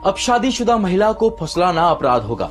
अब शादीशुदा महिला को फुसलाना अपराध होगा।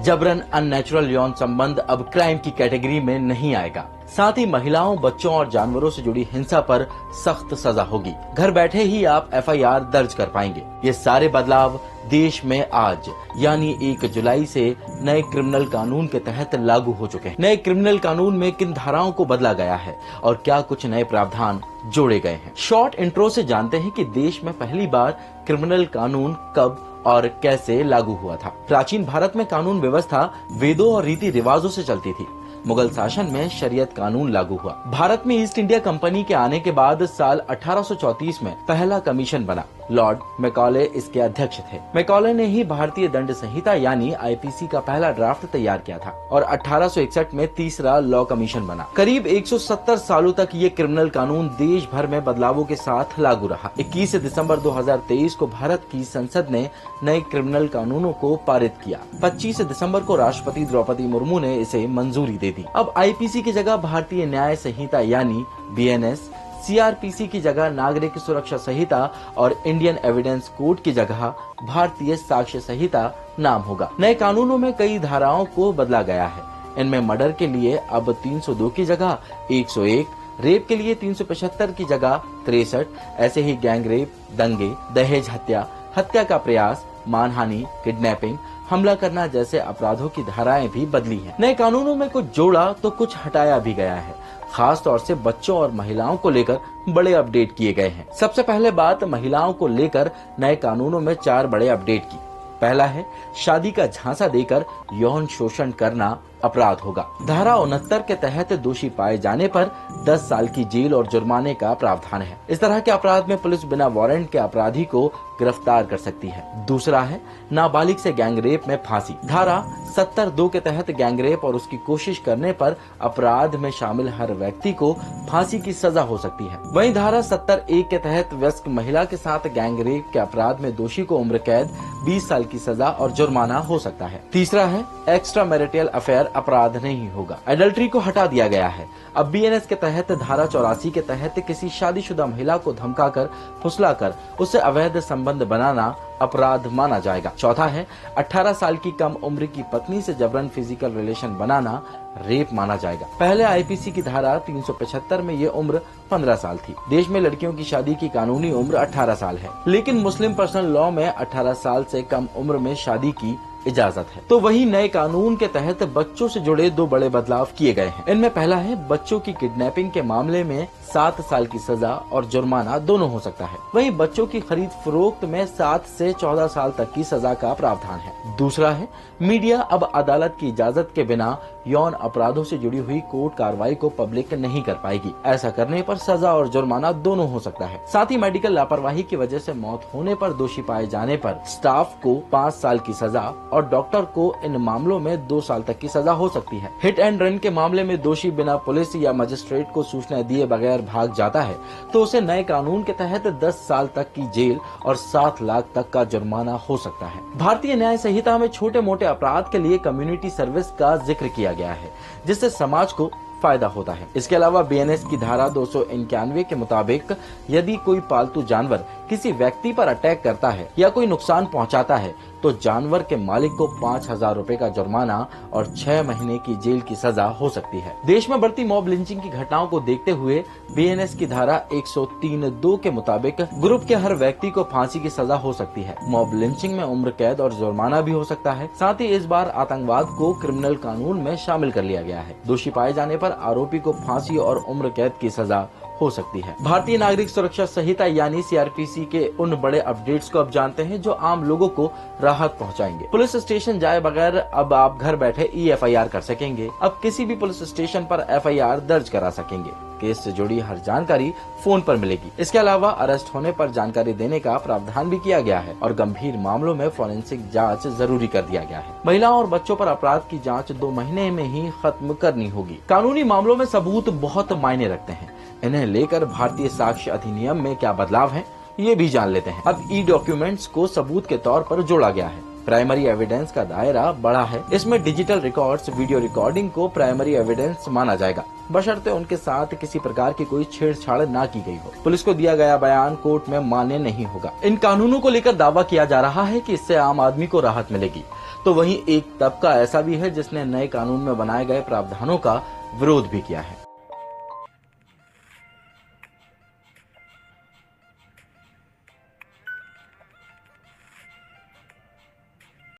जबरन अननेचुरल यौन संबंध अब क्राइम की कैटेगरी में नहीं आएगा। साथ ही महिलाओं, बच्चों और जानवरों से जुड़ी हिंसा पर सख्त सजा होगी। घर बैठे ही आप एफआईआर दर्ज कर पाएंगे। ये सारे बदलाव देश में आज यानी 1 जुलाई से नए क्रिमिनल कानून के तहत लागू हो चुके हैं। नए क्रिमिनल कानून में किन धाराओं को बदला गया है और क्या कुछ नए प्रावधान जोड़े गए हैं। शॉर्ट इंट्रो से जानते हैं कि देश में पहली बार क्रिमिनल कानून कब और कैसे लागू हुआ था। प्राचीन भारत में कानून व्यवस्था वेदों और रीति रिवाजों से चलती थी। मुगल शासन में शरीयत कानून लागू हुआ। भारत में ईस्ट इंडिया कंपनी के आने के बाद साल 1834 में पहला कमीशन बना। लॉर्ड मैकॉले इसके अध्यक्ष थे। मैकॉले ने ही भारतीय दंड संहिता यानी आईपीसी का पहला ड्राफ्ट तैयार किया था और 1861 में तीसरा लॉ कमीशन बना। करीब 170 सालों तक ये क्रिमिनल कानून देश भर में बदलावों के साथ लागू रहा। 21 दिसंबर 2023 को भारत की संसद ने नए क्रिमिनल कानूनों को पारित किया। 25 दिसंबर को राष्ट्रपति द्रौपदी मुर्मू ने इसे मंजूरी दे दी। अब आईपीसी की जगह भारतीय न्याय संहिता यानी बीएनएस, सीआरपीसी की जगह नागरिक सुरक्षा संहिता और इंडियन एविडेंस कोड की जगह भारतीय साक्ष्य संहिता नाम होगा। नए कानूनों में कई धाराओं को बदला गया है। इनमें मर्डर के लिए अब 302 की जगह 101, रेप के लिए 375 की जगह 63, ऐसे ही गैंग रेप, दंगे, दहेज हत्या, हत्या का प्रयास, मानहानि, किडनैपिंग, हमला करना जैसे अपराधों की धाराएं भी बदली हैं। नए कानूनों में कुछ जोड़ा तो कुछ हटाया भी गया है। खास तौर से बच्चों और महिलाओं को लेकर बड़े अपडेट किए गए हैं। सबसे पहले बात महिलाओं को लेकर नए कानूनों में 4 बड़े अपडेट की। पहला है, शादी का झांसा देकर यौन शोषण करना अपराध होगा। धारा 69 के तहत दोषी पाए जाने पर 10 साल की जेल और जुर्माने का प्रावधान है। इस तरह के अपराध में पुलिस बिना वारंट के अपराधी को गिरफ्तार कर सकती है। दूसरा है, नाबालिग से गैंगरेप में फांसी। धारा 70(2) के तहत गैंगरेप और उसकी कोशिश करने पर अपराध में शामिल हर व्यक्ति को फांसी की सजा हो सकती है। वहीं धारा 70(1) के तहत वयस्क महिला के साथ गैंगरेप के अपराध में दोषी को उम्र कैद, 20 साल की सजा और जुर्माना हो सकता है। तीसरा है, एक्स्ट्रा मैरिटल अफेयर अपराध नहीं होगा। एडल्ट्री को हटा दिया गया है। अब बीएनएस के तहत धारा 84 के तहत किसी शादीशुदा महिला को धमकाकर, फुसलाकर उससे अवैध संबंध बनाना अपराध माना जाएगा। चौथा है, 18 साल की कम उम्र की पत्नी से जबरन फिजिकल रिलेशन बनाना रेप माना जाएगा। पहले आईपीसी की धारा 375 में ये उम्र 15 साल थी। देश में लड़कियों की शादी की कानूनी उम्र 18 साल है, लेकिन मुस्लिम पर्सनल लॉ में 18 साल से कम उम्र में शादी की इजाजत है। तो वही नए कानून के तहत बच्चों से जुड़े 2 बड़े बदलाव किए गए हैं। इनमें पहला है, बच्चों की किडनैपिंग के मामले में 7 साल की सजा और जुर्माना दोनों हो सकता है। वहीं बच्चों की खरीद फरोख्त में 7 से 14 साल तक की सजा का प्रावधान है। दूसरा है, मीडिया अब अदालत की इजाजत के बिना यौन अपराधों से जुड़ी हुई कोर्ट कार्रवाई को पब्लिक नहीं कर पाएगी। ऐसा करने पर सजा और जुर्माना दोनों हो सकता है। साथ ही मेडिकल लापरवाही की वजह से मौत होने पर दोषी पाए जाने पर स्टाफ को 5 साल की सजा और डॉक्टर को इन मामलों में 2 साल तक की सजा हो सकती है। हिट एंड रन के मामले में दोषी बिना पुलिस या मजिस्ट्रेट को सूचना दिए बगैर भाग जाता है तो उसे नए कानून के तहत 10 साल तक की जेल और 7 लाख तक का जुर्माना हो सकता है। भारतीय न्याय संहिता में छोटे मोटे अपराध के लिए कम्युनिटी सर्विस का जिक्र किया गया है, जिससे समाज को फायदा होता है। इसके अलावा बीएनएस की धारा 291 के मुताबिक यदि कोई पालतू जानवर किसी व्यक्ति पर अटैक करता है या कोई नुकसान पहुंचाता है तो जानवर के मालिक को 5,000 रुपए का जुर्माना और 6 महीने की जेल की सजा हो सकती है। देश में बढ़ती मॉब लिंचिंग की घटनाओं को देखते हुए बीएनएस की धारा 103(2) के मुताबिक ग्रुप के हर व्यक्ति को फांसी की सजा हो सकती है। मॉब लिंचिंग में उम्र कैद और जुर्माना भी हो सकता है। साथ ही इस बार आतंकवाद को क्रिमिनल कानून में शामिल कर लिया गया है। दोषी पाए जाने पर आरोपी को फांसी और उम्र कैद की सजा हो सकती है। भारतीय नागरिक सुरक्षा संहिता यानी सीआरपीसी के उन बड़े अपडेट्स को अब जानते हैं जो आम लोगों को राहत पहुंचाएंगे। पुलिस स्टेशन जाए बगैर अब आप घर बैठे एफआईआर कर सकेंगे। अब किसी भी पुलिस स्टेशन पर एफआईआर दर्ज करा सकेंगे। केस से जुड़ी हर जानकारी फोन पर मिलेगी। इसके अलावा अरेस्ट होने पर जानकारी देने का प्रावधान भी किया गया है और गंभीर मामलों में फोरेंसिक जांच जरूरी कर दिया गया है। महिलाओं और बच्चों पर अपराध की जांच 2 महीने में ही खत्म करनी होगी। कानूनी मामलों में सबूत बहुत मायने रखते हैं। इन्हें लेकर भारतीय साक्ष्य अधिनियम में क्या बदलाव है ये भी जान लेते हैं। अब ई डॉक्यूमेंट्स को सबूत के तौर पर जोड़ा गया है। प्राइमरी एविडेंस का दायरा बड़ा है। इसमें डिजिटल रिकॉर्ड्स, वीडियो रिकॉर्डिंग को प्राइमरी एविडेंस माना जाएगा, बशर्ते उनके साथ किसी प्रकार की कोई छेड़छाड़ ना की गई हो। पुलिस को दिया गया बयान कोर्ट में मान्य नहीं होगा। इन कानूनों को लेकर दावा किया जा रहा है कि इससे आम आदमी को राहत मिलेगी, तो वहीं एक तबका ऐसा भी है जिसने नए कानून में बनाए गए प्रावधानों का विरोध भी किया है।